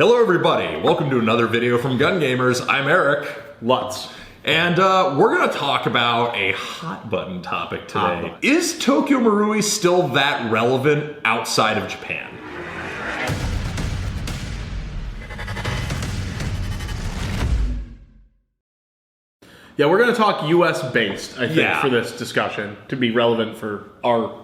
Hello everybody, welcome to another video from Gun Gamers. I'm Eric. Lutz. And we're going to talk about a hot button topic today. Is Tokyo Marui still that relevant outside of Japan? Yeah, we're going to talk U.S. based, I think, Yeah. for this discussion to be relevant for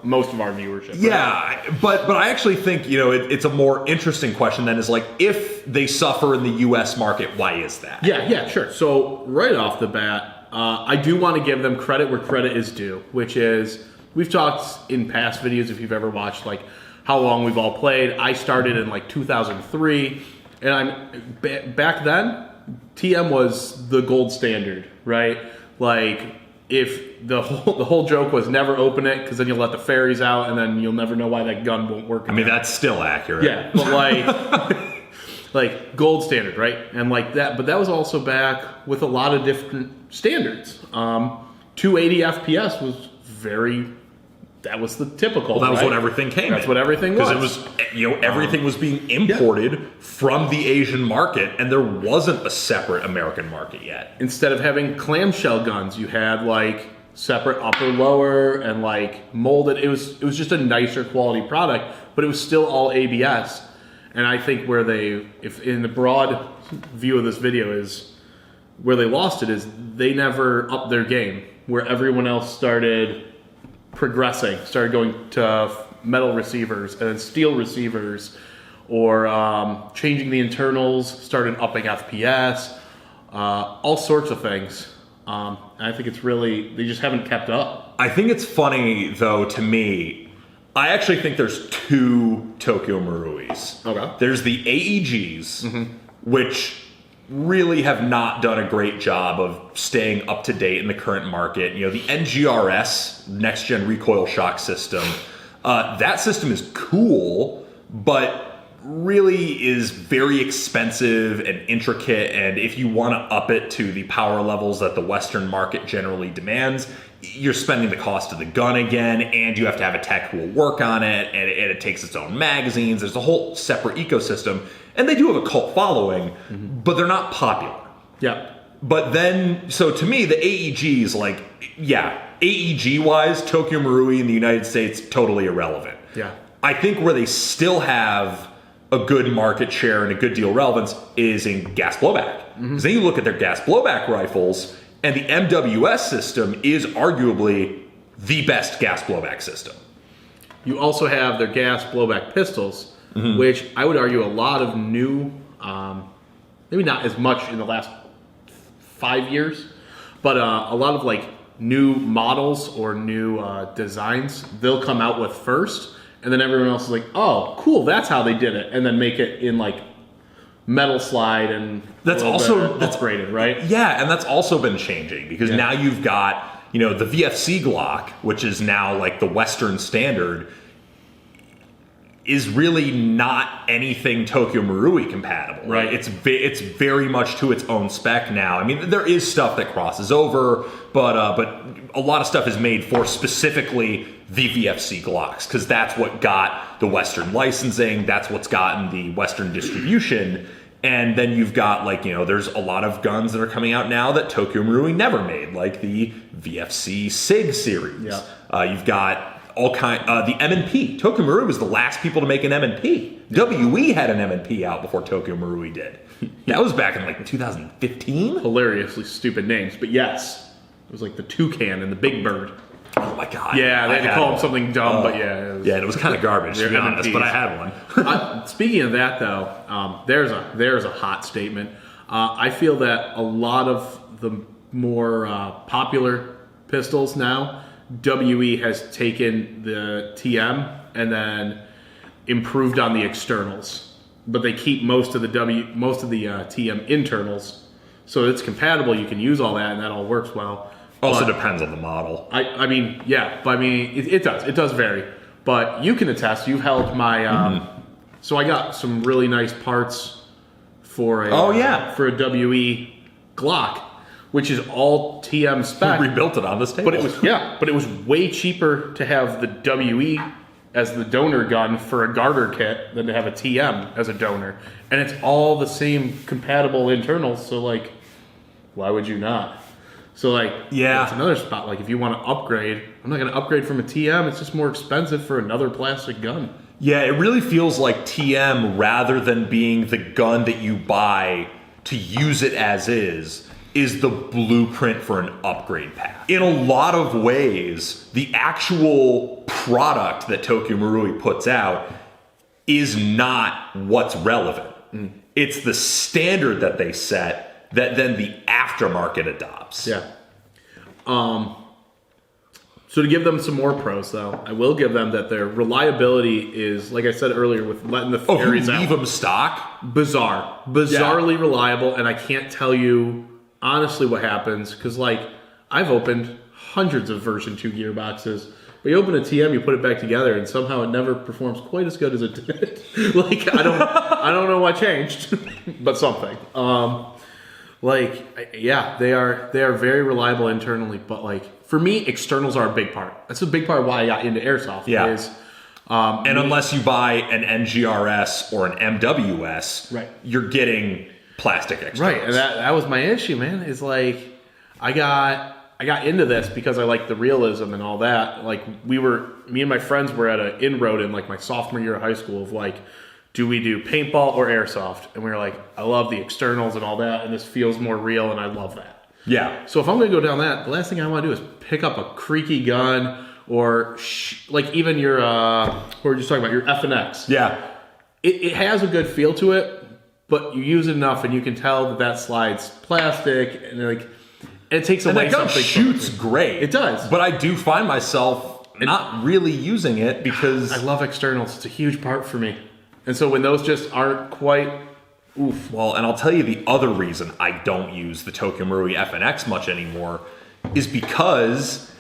most of our viewership. Right? Yeah, but I actually think, it's a more interesting question than is like, if they suffer in the U.S. market, why is that? Yeah, sure. So right off the bat, I do want to give them credit where credit is due, which is, we've talked in past videos, if you've ever watched, like, how long we've all played. I started in, 2003, and back then, TM was the gold standard, right? Like, if the whole joke was never open it, because then you'll let the fairies out, and then you'll never know why that gun won't work. I mean, that's still accurate. Yeah, but like gold standard, right? And like that, but that was also back with a lot of different standards. 280 FPS was that was the typical. Well, that was right? what everything came That's in. what everything was. Because it was, everything was being imported from the Asian market, and there wasn't a separate American market yet. Instead of having clamshell guns, you had like separate upper, lower, and like molded. It was just a nicer quality product, but it was still all ABS. And I think if in the broad view of this video is where they lost it is they never upped their game, where everyone else started progressing, started going to metal receivers and then steel receivers, or changing the internals, started upping FPS, all sorts of things. And I think it's really, they just haven't kept up. I think it's funny, though, to me, I actually think there's two Tokyo Maruis. Okay. There's the AEGs, which really have not done a great job of staying up to date in the current market. The NGRS, Next Gen Recoil Shock System, that system is cool, but really is very expensive and intricate, and if you want to up it to the power levels that the Western market generally demands, you're spending the cost of the gun again, and you have to have a tech who will work on it, and it takes its own magazines. There's a whole separate ecosystem, and they do have a cult following, but they're not popular. Yeah. But then, so to me, the AEGs, AEG-wise, Tokyo Marui in the United States, totally irrelevant. Yeah. I think where they still have a good market share and a good deal of relevance is in gas blowback. Because then you look at their gas blowback rifles, and the MWS system is arguably the best gas blowback system. You also have their gas blowback pistols, which I would argue a lot of new, maybe not as much in the last 5 years, but a lot of new models or new designs they'll come out with first, and then everyone else is like, oh, cool, that's how they did it, and then make it in metal slide and that's upgraded, right? Yeah, and that's also been changing because now you've got the VFC Glock, which is now the Western standard, is really not anything Tokyo Marui compatible, right? It's very much to its own spec now. I mean, there is stuff that crosses over, but a lot of stuff is made for specifically the VFC Glocks, because that's what got the Western licensing, that's what's gotten the Western distribution. And then you've got there's a lot of guns that are coming out now that Tokyo Marui never made, like the VFC SIG series. Yeah. You've got all the M&P. Tokyo Marui was the last people to make an M&P. WE had an M&P out before Tokyo Marui did. That was back in 2015. Hilariously stupid names, but yes, it was the toucan and the big bird. Oh my god! Yeah, they had to call him something dumb, but it was kind of garbage to be honest. But I had one. Speaking of that, though, there's a hot statement. I feel that a lot of the more popular pistols now, WE has taken the TM and then improved on the externals, but they keep most of the TM internals, so it's compatible. You can use all that, and that all works well. Also depends on the model. I mean, it does vary. But you can attest. You've held my. So I got some really nice parts for a WE Glock, which is all TM spec. We rebuilt it on this table. But it was way cheaper to have the WE as the donor gun for a garter kit than to have a TM as a donor. And it's all the same compatible internals, so like, why would you not? So like, yeah, it's another spot. Like if you want to upgrade, I'm not going to upgrade from a TM. It's just more expensive for another plastic gun. Yeah, it really feels like TM, rather than being the gun that you buy to use it as is the blueprint for an upgrade path. In a lot of ways, the actual product that Tokyo Marui puts out is not what's relevant. It's the standard that they set that then the aftermarket adopts. Yeah. So to give them some more pros, though, I will give them that their reliability is, like I said earlier, with letting the fairies out. Leave them stock? Bizarrely reliable, and I can't tell you honestly what happens, because like I've opened hundreds of version 2 gearboxes, but you open a TM, you put it back together, and somehow it never performs quite as good as it did. Like I don't know what changed, but something. They are very reliable internally, but like for me, externals are a big part. That's a big part of why I got into Airsoft. Yeah. Is, and unless you buy an NGRS or an MWS, right, you're getting plastic externals. Right, and that was my issue, man. Is like I got into this because I like the realism and all that. Like me and my friends were at an inroad in like my sophomore year of high school of like, do we do paintball or airsoft? And we were like, I love the externals and all that, and this feels more real, and I love that. Yeah. So if I'm going to go down that, the last thing I want to do is pick up a creaky gun or like even your, what were you just talking about, your FNX. Yeah. It has a good feel to it, but you use it enough and you can tell that slides plastic and like it takes away something. And that gun shoots great. It does. But I do find myself not really using it because I love externals. It's a huge part for me. And so when those just aren't quite oof. Well, and I'll tell you the other reason I don't use the Tokyo Marui FNX much anymore is because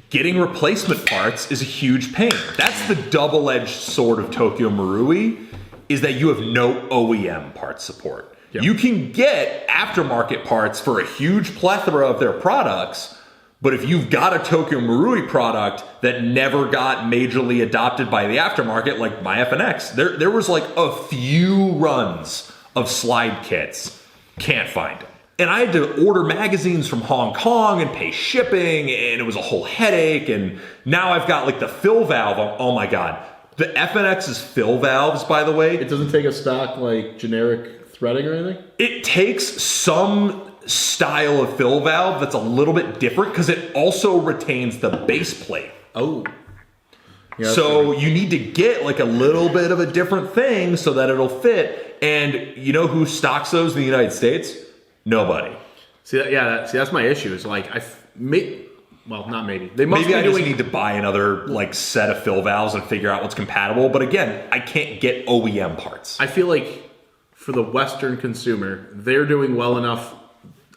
getting replacement parts is a huge pain. That's the double-edged sword of Tokyo Marui, is that you have no OEM part support. Yep. You can get aftermarket parts for a huge plethora of their products, but if you've got a Tokyo Marui product that never got majorly adopted by the aftermarket, like my FNX, there was like a few runs of slide kits. Can't find it. And I had to order magazines from Hong Kong and pay shipping, and it was a whole headache. And now I've got like the fill valve. Oh my God. The FNX's fill valves, by the way. It doesn't take a stock like generic threading or anything? It takes some style of fill valve that's a little bit different because it also retains the base plate. Oh. Yeah, so you need to get like a little bit of a different thing so that it'll fit. And you know who stocks those in the United States? Nobody. That's my issue. Is like not maybe. They must maybe I just need to buy another like set of fill valves and figure out what's compatible. But again, I can't get OEM parts. I feel like for the Western consumer, they're doing well enough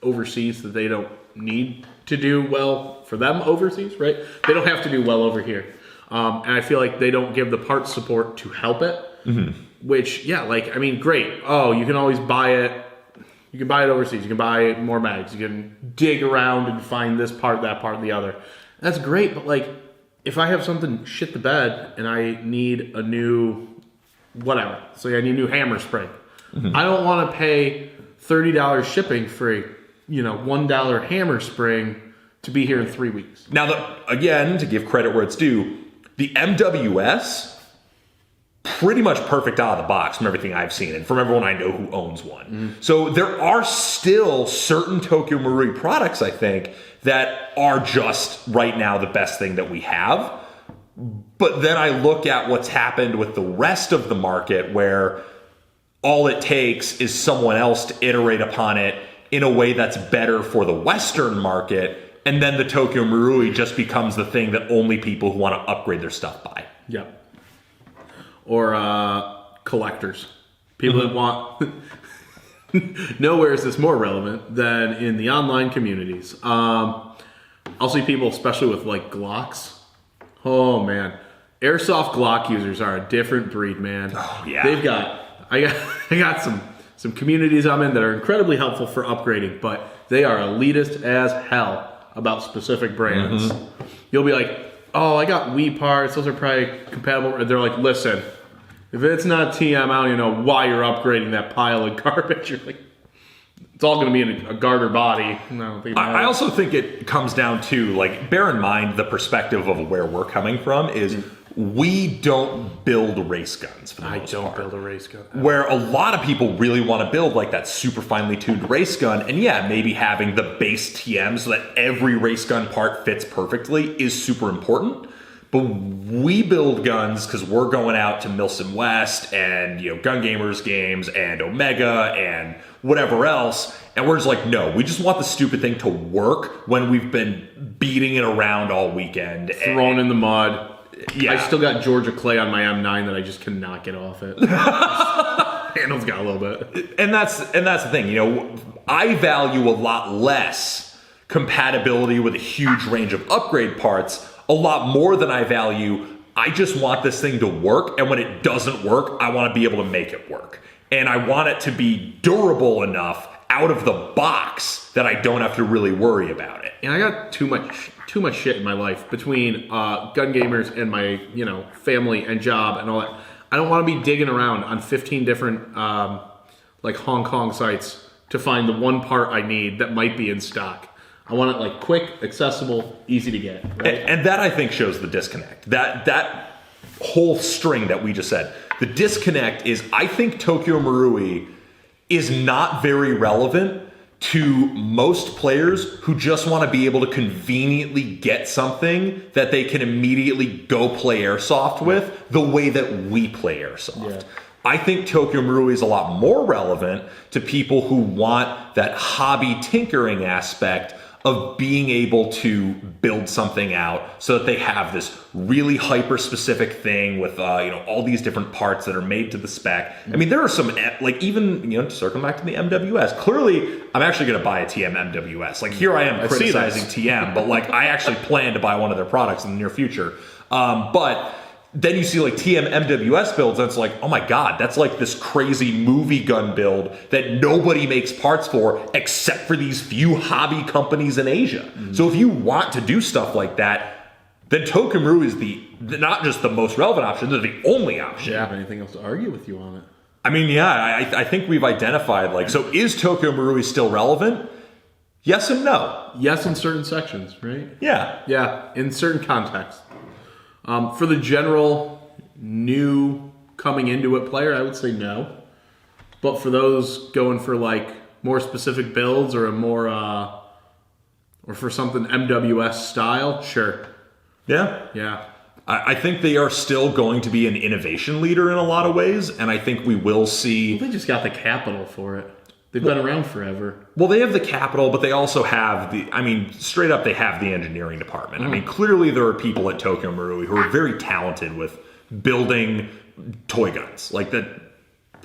overseas that they don't need to do well for them overseas, right? They don't have to do well over here. And I feel like they don't give the parts support to help it. Mm-hmm. Which, great. Oh, you can always buy it. You can buy it overseas. You can buy more mags. You can dig around and find this part, that part, the other. That's great, but like, if I have something shit the bed and I need a new whatever, so I need a new hammer spring, mm-hmm. I don't want to pay $30 shipping for a $1 hammer spring to be here in 3 weeks. Now, again, to give credit where it's due, the MWS, pretty much perfect out of the box from everything I've seen and from everyone I know who owns one. Mm-hmm. So there are still certain Tokyo Marui products, I think, that are just right now the best thing that we have. But then I look at what's happened with the rest of the market where all it takes is someone else to iterate upon it in a way that's better for the Western market. And then the Tokyo Marui just becomes the thing that only people who want to upgrade their stuff buy. Yep. Or collectors. People mm-hmm. that want... Nowhere is this more relevant than in the online communities. I'll see people, especially with like Glocks. Oh, man. Airsoft Glock users are a different breed, man. Oh, yeah. I got some communities I'm in that are incredibly helpful for upgrading, but they are elitist as hell about specific brands. Mm-hmm. You'll be like, oh, I got Wii parts. Those are probably compatible. They're like, listen, if it's not TM, I don't even know why you're upgrading that pile of garbage. You're like, it's all going to be in a garter body. No, I also think it comes down to, like, bear in mind the perspective of where we're coming from is we don't build race guns for the most part. I don't build a race gun. Where a lot of people really want to build, like, that super finely tuned race gun, and yeah, maybe having the base TM so that every race gun part fits perfectly is super important. But we build guns because we're going out to Milsim West and, you know, Gun Gamers games and Omega and whatever else, and we're just like, no, we just want the stupid thing to work when we've been beating it around all weekend. Thrown in the mud. Yeah. I still got Georgia clay on my M9 that I just cannot get off it. Handle's got a little bit. And that's the thing, you know, I value a lot less compatibility with a huge range of upgrade parts, a lot more than I value, I just want this thing to work, and when it doesn't work, I want to be able to make it work. And I want it to be durable enough out of the box that I don't have to really worry about it. And I got too much shit in my life between Gun Gamers and my, you know, family and job and all that. I don't want to be digging around on 15 different like Hong Kong sites to find the one part I need that might be in stock. I want it like quick, accessible, easy to get. Right? And that, I think, shows the disconnect. That whole string that we just said. The disconnect is, I think Tokyo Marui is not very relevant to most players who just want to be able to conveniently get something that they can immediately go play Airsoft with the way that we play Airsoft. Yeah. I think Tokyo Marui is a lot more relevant to people who want that hobby tinkering aspect of being able to build something out so that they have this really hyper-specific thing with all these different parts that are made to the spec. I mean, there are some, like, even, you know, circling back to the MWS, clearly I'm actually going to buy a TM MWS. Like, here I am criticizing TM, but, like, I actually plan to buy one of their products in the near future. But then you see, like, TM MWS builds, and it's like, oh my god, that's like this crazy movie gun build that nobody makes parts for except for these few hobby companies in Asia. So if you want to do stuff like that, then Tokyo Marui is not just the most relevant option, they're the only option. Yeah, I have anything else to argue with you on it. I mean, yeah, I think we've identified, like, so is Tokyo Marui still relevant? Yes and no. Yes, in certain sections, right? Yeah. Yeah, in certain contexts. For the general new coming into it player, I would say no. But for those going for like more specific builds or a more or for something MWS style, sure. Yeah. Yeah. I think they are still going to be an innovation leader in a lot of ways, and I think we will see. Well, they just got the capital for it. They've been around forever. Well, they have the capital, but they also have straight up, they have the engineering department. I mean, clearly there are people at Tokyo Marui who are very talented with building toy guns. Like, that,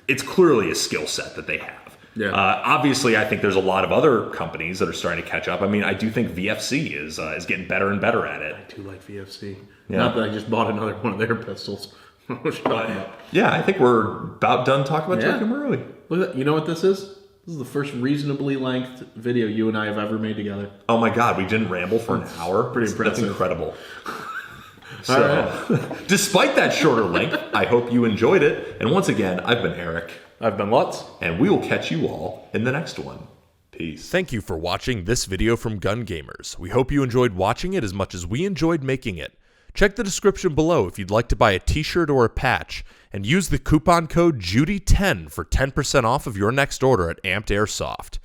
it's clearly a skill set that they have. Yeah. Obviously, I think there's a lot of other companies that are starting to catch up. I mean, I do think VFC is getting better and better at it. I do like VFC. Yeah. Not that I just bought another one of their pistols. Yeah, I think we're about done talking about Tokyo Marui. Look at that. You know what this is? This is the first reasonably length video you and I have ever made together. Oh my god, we didn't ramble for an hour? Pretty impressive. That's incredible. So, despite that shorter length, I hope you enjoyed it. And once again, I've been Eric. I've been Lutz. And we will catch you all in the next one. Peace. Thank you for watching this video from Gun Gamers. We hope you enjoyed watching it as much as we enjoyed making it. Check the description below if you'd like to buy a t-shirt or a patch, and use the coupon code JUDY10 for 10% off of your next order at Amped Airsoft.